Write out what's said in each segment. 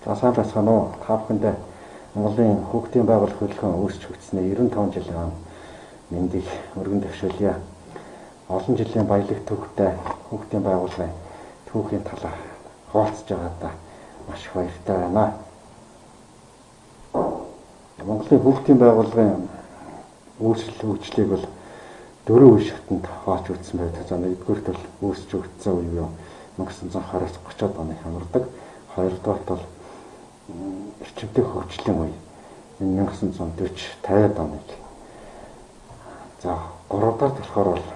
За сайн байна уу? Та бүхэндээ Монголын хүүхдийн байгууллага хөтөлбөрийн үүсч хүртсэний 95 жилийн мэндийг өргөн төвшүүлье. Олон жилийн баялаг түүхтэй хүүхдийн байгууллагын түүхийн талаар хуваалцж байгаадаа маш их баяртай байна. Монголын хүүхдийн байгууллагын үйлчлэгийг бол дөрвөн үе шатанд хувааж үзсэн байдаг. За нэгдүгüүрт бол үүсч хүртсэн үе юу 1920-с 30-аад оны хамардаг. Хоёрдугаарт бол эрчимтэй хөгжлийн үе 1940-50-аад оныг. За гуравдугаарт болохоор бол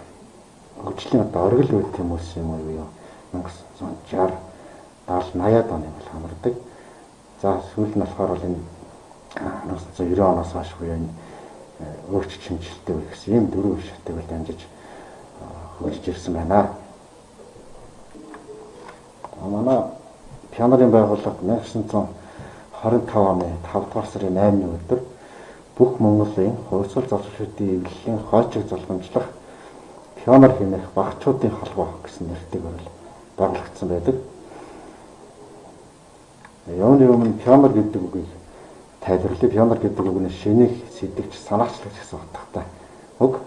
хөгжлийн оргил үе хүмүүс юм уу 1960, 70-80-аад оны бол хамардаг. За сүүл нь болохоор бол энэ 1990 оноос хойш буюу энэ өөрчлөлт шинжилттэй үе гэсэн ийм дөрвөн үе шатыг бол дамжиж хөгжиж ирсэн байна. Манай пианарын байгууллага 1925 оны 5 дугаар сарын 8-ны өдөр бүх Монголын хувьсгал залуучуудын эвлэлийн хойчиг залгамжлах пианар хэмээх багчуудын холбоо гэсэн нэртэйгээр байгуулагдсан байдаг. Юуны өмнө пианар гэдэг үгийг тайлбарлая. Пианар гэдэг үгний шинийг сэдвч санаачлагч гэсэн утгатай үг.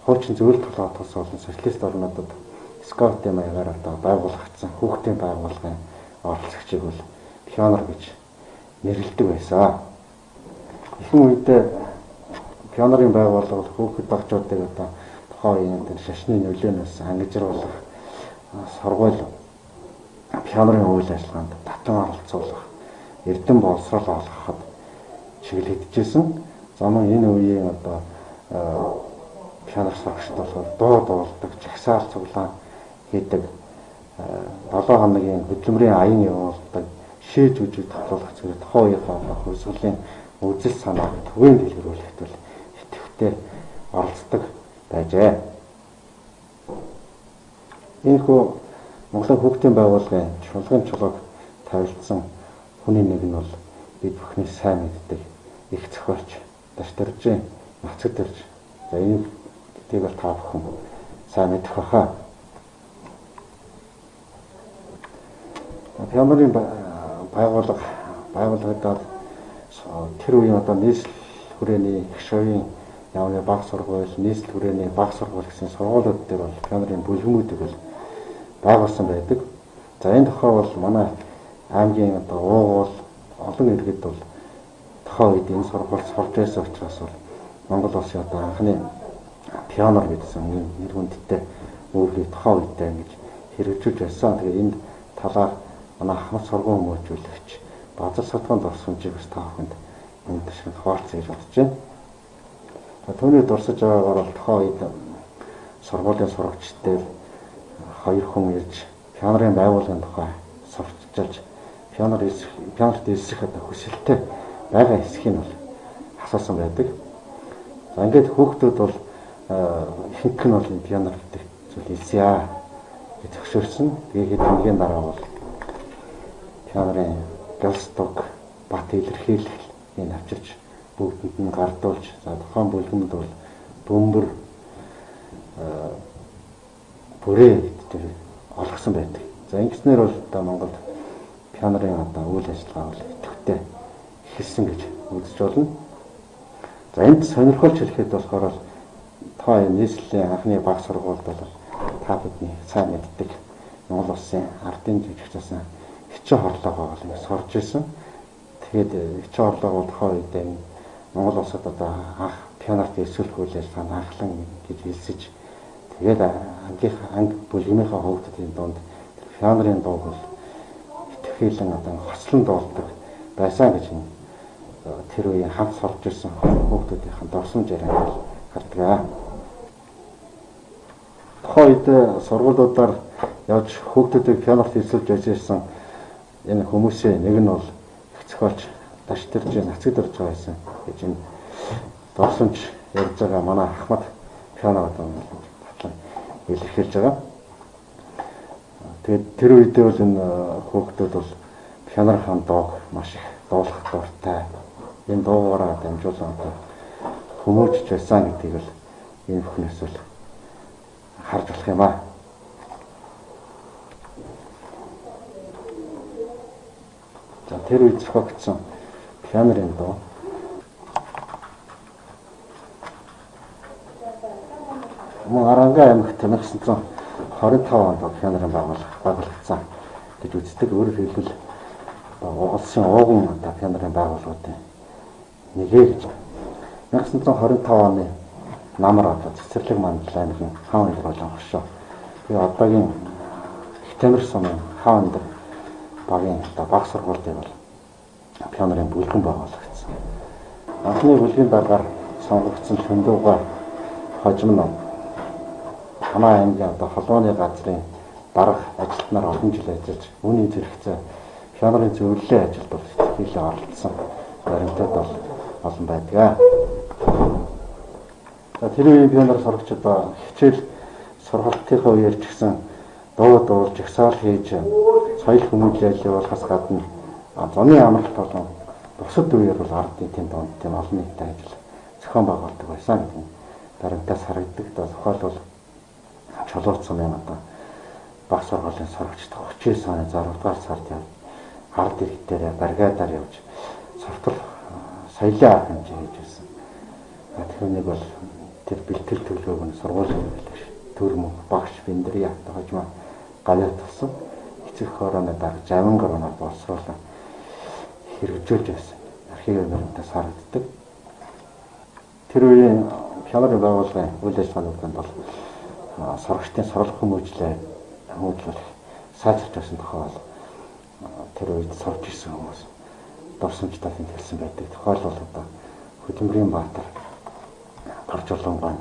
Хуучин зөвлөлт толгойтос болон социалист орнуудад скаутын маягаар одоо байгуулагдсан хүүхдийн байгууллагын оролцогчийг бол пианар гэж нэрлэдэг байсан. Ихэнх үедээ пианарын байгууллага хүүхэд багчуудыг одоо тухайн үеийн шашны нөлөөнөөс ангижруулах, сургууль пианарын үйл ажиллагаанд татан оролцуулах, эрдэм боловсрол олгоход чиглэгдэжсэн. За мөн энэ үеийн одоо пианар сурагчид болохоор дуу дуулдаг, жагсаал цуглаан хийдэг, 7 хоногийн хөдөлмөрийн аян явуулдаг, шээж үжиг тоглох зэрэг тухайн үеийнхээ хувьсгалын үзэл санааг түгээн дэлгэрүүлэхэд бол идэвхтэй оролцдог байжээ. Энэхүү Монголын хүүхдийн байгууллагын чуулган чулууг тавилдсан хүний нэг нь бол бид бүхний сайн мэддэг их зохиолч Дашдэржийн Нацагдэрж. За энэ гэдгийг бол та бүхэн сайн мэдэх баха. Пианарын байгууллагад тэр үеийн одоо нийслэл хүрээний их шавийн явны баг сургууль, нийслэл хүрээний баг сургууль гэсэн сургуулиуд дээр бол пианарын бүлгэмүүдийг бол байгуулсан байдаг. За энэ тухай бол манай аймгийн одоо уугуул олон иргэд бол тухайн үед энэ сургуульд сурч байсан учраас бол Монгол улсын одоо анхны пианар гэсэн нэр хүндтэй өвлийг тухайн үедээ ингэж хэрэгжүүлж байсан. Тэгээ энэ талаар манай ахмад сургууль хүмүүжүүлэгч Базар Сатган дурсамжийг бас та бүхэнд энэ төшөнд хуваалцъя гэж бодож байна. Түүний дурсаж байгаагаар бол тухайн үед сургуулийн сурагчдаар 2 хүн ирж пианарын байгууллагын тухай сурчилж пианарт ирсэх одоо хүсэлтэй байгаа хэсгийг бол асуусан байдаг. За ингээд хүүхдүүд бол ихэнх нь бол пианар гэдэг зүйл хэлсэе гэж зөвшөөрсөн. Тэгээд хэдийн дараа бол пианарын галстук, бат илэрхийлэл энэ авчирч бүгдэнд нь гардуулж, за тухайн бүлгэмд бол бөмбөр бүрээ гэдэг олгосон байдаг. За ингэснээр бол одоо Монголд пианарын одоо үйл ажиллагаа бол идэвхтэй эхэлсэн гэж үзэж болно. За энд сонирхолж хэлэхэд болохоор та нийслэлийн анхны баг сургуульд бол та бидний сайн мэддэг Монгол улсын ардын жүжигчдээс хичээ хорлогоо бол сурж ирсэн. Тэгээд хичээ хорлогоо тухайн үед Монгол улсад одоо анх пианарт эсвэлэх үйл ажиллагаанд анхлан гэж хэлсэж, тэгээд анги бүлгэмийнхаа хүүхдүүдийн дунд пианарын дууг бол итгэхийлэн одоо хослон дуулдаг байсан гэж тэр үеийн хамт сурж ирсэн хүүхдүүдийн дурсамж ярианд гардаг. Тухайн үед сургуулиудаар явж хүүхдүүдийг пианарт эсвэлж ажилласан энэ хүмүүсийн нэг нь бол их зохиолч Дашдэржийн Нацагдэрж байсан гэж энэ дурсамж ярьж байгаа манай ахмад пианод татлан илэрхийлж байгаа. Тэгээд тэр үедээ бол энэ хүүхдүүд бол пианарын дууг маш их дуулах дуртай. Энэ дуугаараа дамжуулан одоо хүмүүжж байсан гэдгийг бол энэ бүхнээс бол харж болох юм аа. За тэр үед зохиогдсон пианерын дуу. Мөн Аранга аймагт 1925 онд пианерын байгуулагдсан гэж үздэг. Өөрөөр хэлбэл улсын ууган пианерын байгууллагуудын нэгэ гэж. 1925 оны намар цэцэрлэг мандал аймгийн хаан өндөр болон хошоо. Тэгээ одоогийн Ихтамир сумын хаан өндөр багийн баг сургуулийн бол пианерын бүлгэн байгуулагдсан. Анхны бүлгийн дараагаар сонгогдсон Шөндөөга хожим ном Хамаа аймгийн холбооны газрын дарга ажилтнаар олон жил ажиллаж үүний зэрэгцээ пианерын зөвлөлийн ажилд бол ихтэй оролцсон баримтууд бол олон байдаг. Тэр үеийн пианер сурагчид хичээл сургалтынхаа үеэр ч гэсэн дуу дуулж, жагсаал хийж, соёл хүмүүжлэл явуулахаас гадна зуны амралт болон бусад үеэр бол ард нийтийн донд тийм олон нийтэд ажил зохион байгуулдаг байсан гэдэг баримтаас харагддаг. Зохиол бол Чулууц сумын баг сургуулийн сурагчид 39 оны 6 дугаар сард ард иргэдээр бригадаар явж суртал соёлын арга хэмжээ хийж байсан. Түүнийг бол тэр бэлтгэл төлөвөг нь сургуулийн хэлбэр төрмөн багш биндрий хожмоо галиат тусан эцэг хорооны дарга 60 гаруйнаар боловсруулан хэрэгжүүлж байсан. Архивын баримтаас харагддаг. Тэр үеийн пианерын байгууллагын үйл ажиллагаанууд бол сурагчдын сургах хүмүүжлэх сайжирч байсан тохиол тэр үед сурч ирсэн хүмүүс дурсамжтай тэмдэглэсэн байдаг. Тохиол бол Хөдөлмөрийн Баатар Гаржууланган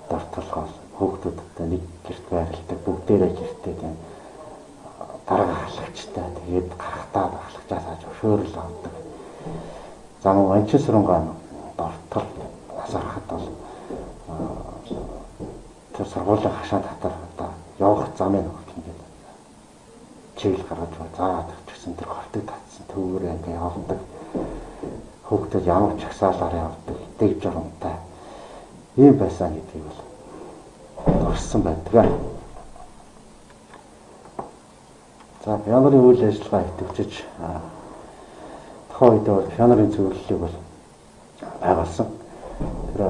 дортолгоос хүүхдүүдтэй нэг гэрт байрладаг, бүгдээрээ гэртээ тийм дарга халагчтай тэгээд гарахтаа баглагчаас аж өшөөрөл авдаг. За мөн Анчин Сүрэнгаан дортол асархад бол тэр сургуулийн хашаанд хатаар явах замын ингээд чиглэл гаргаж заадаг гэсэн тэр хортыг татсан төвөөр ингээд явдаг. Хүүхдүүд ямар ч хасаалаар явдаг, дэг журамтай ийм байсан гэдгийг бол дурсан байдаг. За пианерын үйл ажиллагаа идэвхжиж тухайн үед бол пианерын зөвлөлийг бол байгуулсан. Тэр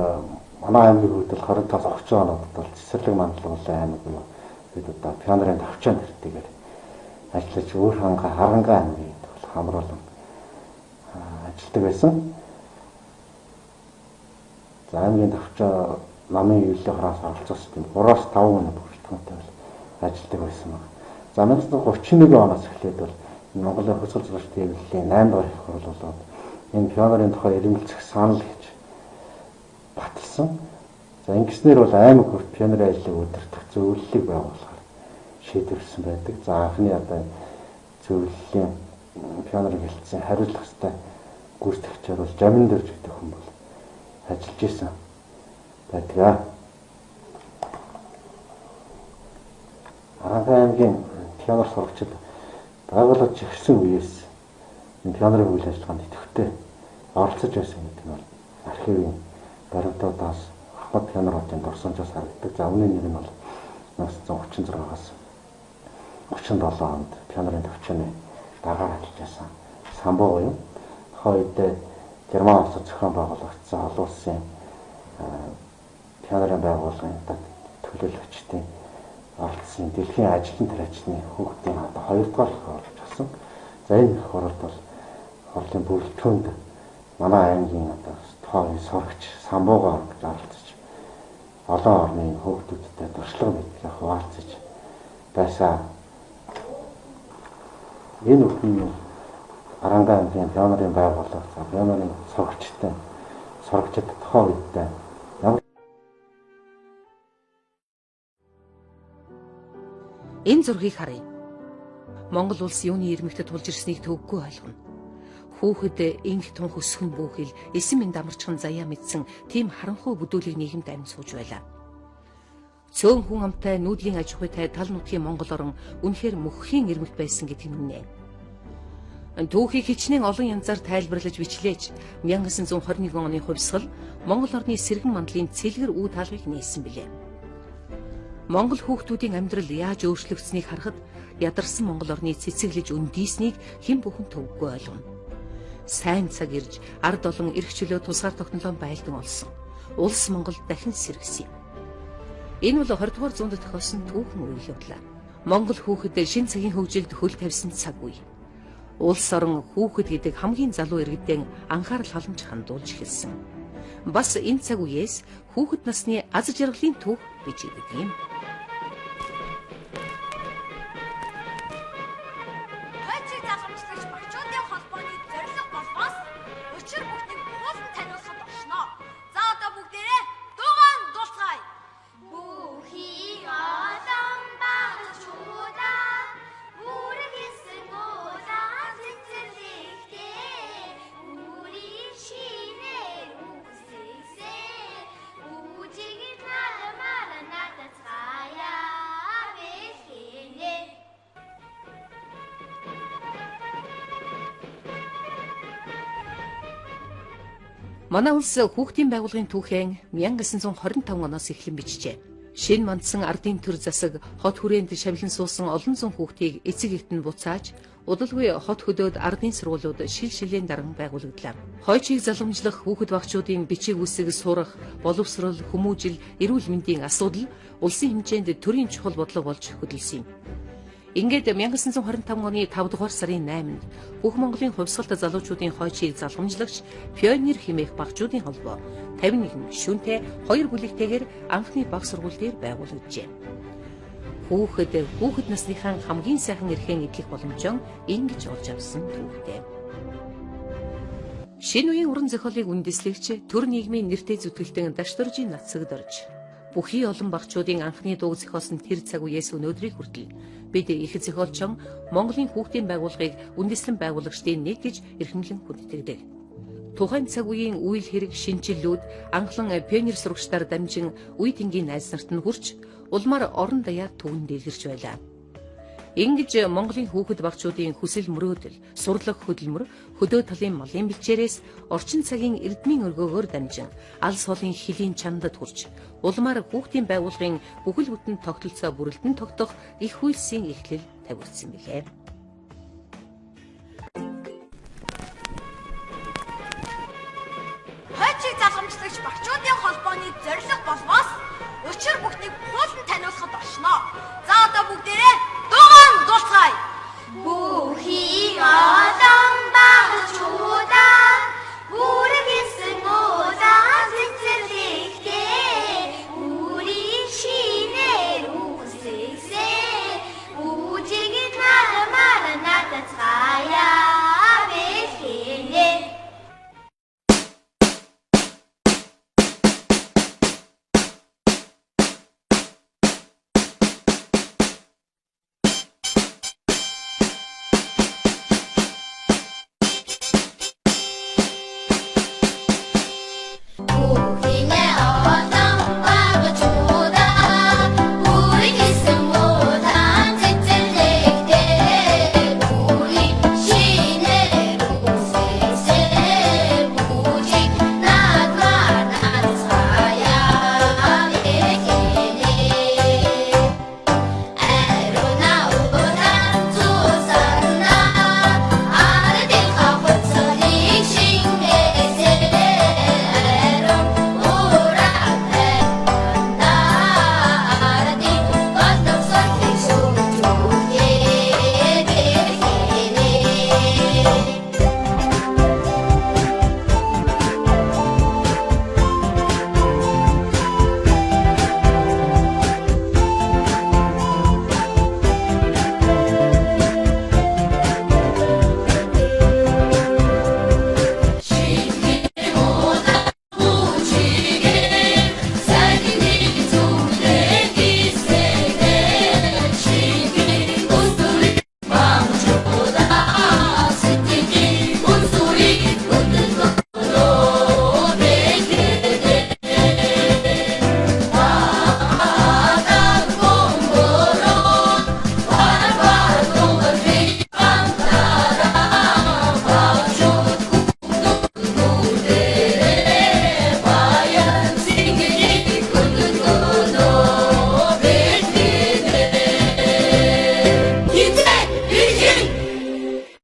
манай аймгийн хувьд бол 25-30 оноод бол цэцэрлэг мандал аймаг буюу бид одоо пианерын төвчөн тэртэйгээр ажиллаж өөр харанга аймгийн бол хамруулан ажилладаг байсан. За аймгийн төвчөө намын үйлдвэрлэлийн хараас оролцсон 3-5 оны бүрэлдэхүүнтэй бол ажилладаг байсан байна. За 1931 оноос эхлээд бол Монголын хөсөл зурагчдын хэвлэлийн 8 дахь их хурал болоод энэ пианерын тухай ирмэлцэх санал гэж баталсан. За ингэснээр бол аймаг хүрт пианерын ажлыг удирдах зөвлөлийг байгуулахаар шийдвэрлсэн байдаг. За анхны одоо зөвлөлийн пианерын хэлтсийн хариуцлах ёстой гүйцэтгэгчээр бол Жамин Дөрж гэдэг хүн бол ажиллаж исэн байдаг. Аранга аймгийн пианер сурагчид байгууллагч ирсэн үеэс энэ пианерын үйл ажиллагаанд идэвхтэй оролцож байсан гэдэг нь архивын баримтуудаас Ахмад пианеруудын дурсамжаас харагддаг. За өмнө нь нэр нь бол 1936-аас 37 онд пианерын төвчөний дараагаар ажиллаж байсан Самбуу буюу хойд Герман улсад зохион байгуулагдсан олон улсын пианерын байгууллагын төлөөлөгчдийн оролцсон дэлхийн ажлын тариачны хүүхдийн одоо 2 дугаар их орж авсан. За энэ их оролт бол хурлын бүрэлдэхүүнд манай аймгийн одоо тооны сурагч Самбуугаар орж оролцож олон орны хүүхдүүдтэй туршлага мэдээ хуваалцаж байсан. Энэ бүхэн Аранга аймгийн пианерын байгууллага, пианерын сурагчид тухайн үедээ энэ зургийг харъя. Монгол улс юуны ирмэгт тулж ирснийг төвөггүй ойлгоно. Хүүхэд инх тун хөсгөн бүхэл эсэм минь дамарчхан заяа мэдсэн тийм харанхуй бүдүүлэг нийгэмд амьд сууж байлаа. Цөөн хүн амтай нүүдлийн аж ахуйтай тал нутгийн Монгол орн үнэхээр мөххийн ирмэгт байсан гэдэг нь үнэ. Түүхийг хичнээн олон янзаар тайлбарлаж бичлээж 1921 оны хувьсгал Монгол орны сэргэн мандлын цэлгэр үе таалгыг нээсэн билээ. Монгол хүүхдүүдийн амьдрал яаж өөрчлөгдсөнийг харахад ядарсан Монгол орны цэцэглэж өндийснийг хэн бүхэн төвөггүй ойлгоно. Сайн цаг ирж ард олон эрх чөлөө тусгаар тогтнолон байлдан олсон. Улс Монгол дахин сэргэсэн юм. Энэ бол 20 дугаар зуунд тохиолсон түүхэн үйл явдал. Монгол хүүхэд шин цагийн хөгжилд хөл тавьсан цаг үе. Улс орон хүүхэд гэдэг хамгийн залуу иргэдийн анхаарал халамж хандуулж эхэлсэн. Бас энэ цаг үеэс хүүхэд насны аз жаргалын түүх бичигддэг юм. Хойчийг залгамжлагч багчуудын холбооны зорилго болмоос учир бүгдийг хуулан таниулахад оршно. За одоо бүгдээрээ дугаан дуулцгаая. Бүхий олон багчуудаа бүргэсэн улаан цэцэрлэгтэй үрийн шинээр үгсэсээ үжигийн халамар надацгаая бэлхэнэ. Манай улс хүүхдийн байгууллагын түүхэн 1925 оноос эхлэн бичжээ. Шинэ мандсан ардын төр засаг хот хүрээнд шавлан суусан олон зуун хүүхдийг эцэг эхтэн буцааж удалгүй хот хөдөөд ардын сургуулиуд шил шилийн даран байгуулагдлаа. Хойчийг заламжлах хүүхэд багчуудын бичиг үсэг сурах, боловсрол, хүмүүжил, эрүүл мэндийн асуудал улсын хэмжээнд төрийн чухал бодлого болж хөдөлсөн юм. Ингээд 1925 оны 5 дугаар сарын 8-нд бүх Монголын хувьсгалт залуучуудын хойчийг залгамжлагч пионер хэмээх багчуудын холбоо 51 шүнтэй 2 бүлэгтэйгээр анхны баг сургууль дээр байгуулагджээ. Хүүхэд насныхаа хамгийн сайхан эрхээ эдлэх боломжоо ингэж олж авсан түүхтэй. Шинэ үеийн уран зохиолыг үндэслэгч төр нийгмийн нэртэй зүтгэлтэн Дашторжийн нацагд орж бүхий олон багчуудын анхны дуу зохиосон тэр цаг үеэс өнөөдрийг хүртэл бид их зохиолчон Монголын хүүхдийн байгууллагыг үндэслэн байгуулагчдын нэг гэж эрхэмлэн хүндэтгдэг. Тухайн цаг үеийн үйл хэрэг шинжиллүүд анхлан пионер сурагчдаар дамжин үе тэнгийн найз нарт нь хүрч улмаар орон даяар төвөн дэлгэрч байлаа. Ингэж Монголын хүүхэд багчуудын хүсэл мөрөөдөл, сурлаг хөдөлмөр, хөдөө талын малын бэлчээрээс орчин цагийн эрдмийн өргөөгөөр дамжин алс холын хилийн чандад хүрч улмаар хүүхдийн байгууллагын бүхэл бүтэн тогтолцоо бүрэлдэн тогтох их хүйсийн эхлэл тавигдсан билээ. Хойчийг залгамжлагч багчуудын холбооны зорилго болмоос учир бүгдийг хуулан таниулахад оршно. За одоо бүгдээрээ дугаан дуулцгаая. Бүхий